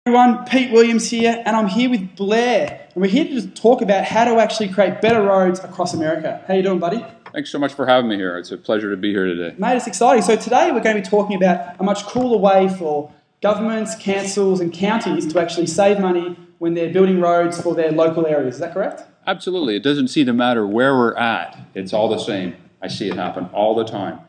Everyone, Pete Williams here, and I'm here with Blair, and we're here to just talk about how to actually create better roads across America. How you doing, buddy? Thanks so much for having me here. It's a pleasure to be here today. Mate, it's exciting. So today we're going to be talking about a much cooler way for governments, councils and counties to actually save money when they're building roads for their local areas. Is that correct? Absolutely. It doesn't seem to matter where we're at. It's all the same. I see it happen all the time.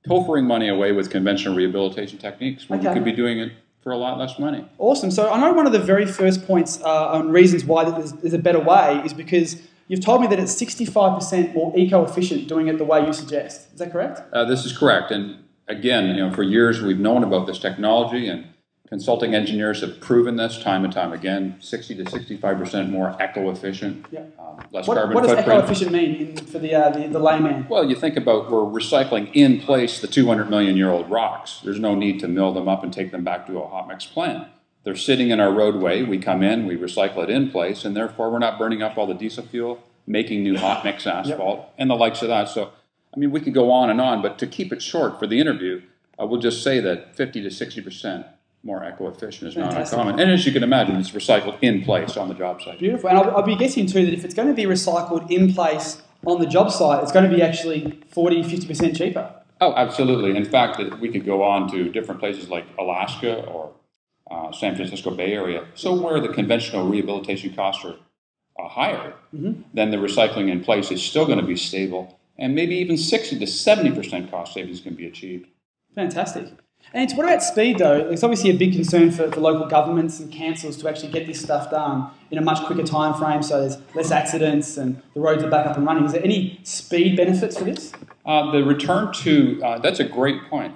Pilfering money away with conventional rehabilitation techniques when you could be doing it for a lot less money. Awesome. So I know one of the very first points on reasons why there's a better way is because you've told me that it's 65% more eco-efficient doing it the way you suggest. Is that correct? This is correct. And again, for years we've known about this technology, and consulting engineers have proven this time and time again. 60 to 65% more eco-efficient, less carbon footprint. What does eco-efficient mean for the layman? Well, you think about we're recycling in place the 200-million-year-old rocks. There's no need to mill them up and take them back to a hot mix plant. They're sitting in our roadway. We come in, we recycle it in place, and therefore we're not burning up all the diesel fuel, making new hot mix asphalt, and the likes of that. So, we could go on, but to keep it short for the interview, we'll just say that 50 to 60% more eco-efficient is not uncommon. And as you can imagine, it's recycled in place on the job site. Beautiful. And I'll be guessing too that if it's going to be recycled in place on the job site, it's going to be actually 40, 50% cheaper. Oh, absolutely. In fact, we could go on to different places like Alaska or San Francisco Bay Area. So where the conventional rehabilitation costs are higher, then the recycling in place is still going to be stable, and maybe even 60 to 70% cost savings can be achieved. Fantastic. And what about speed, though? It's obviously a big concern for local governments and councils to actually get this stuff done in a much quicker time frame, so there's less accidents and the roads are back up and running. Is there any speed benefits for this? The return to, that's a great point.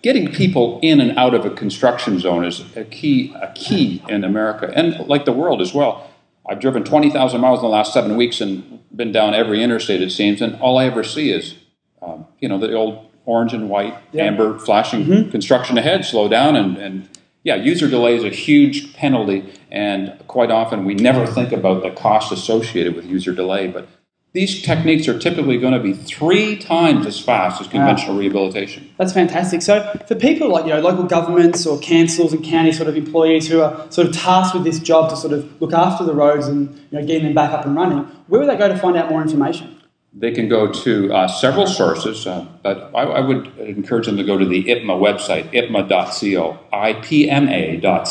Getting people in and out of a construction zone is a key in America, and like the world as well. I've driven 20,000 miles in the last 7 weeks and been down every interstate, it seems, and all I ever see is, the old orange and white, amber flashing construction ahead, slow down, and user delay is a huge penalty, and quite often we never think about the cost associated with user delay, but these techniques are typically going to be 3 times as fast as conventional rehabilitation. That's fantastic. So for people like local governments or councils and county sort of employees who are sort of tasked with this job to sort of look after the roads and getting them back up and running, where would they go to find out more information? They can go to several sources, but I would encourage them to go to the IPMA website, ipma.co, IPMA.co.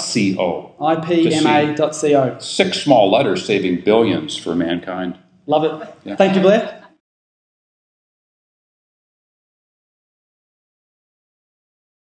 IPMA.co. 6 small letters saving billions for mankind. Love it. Yeah. Thank you, Blair.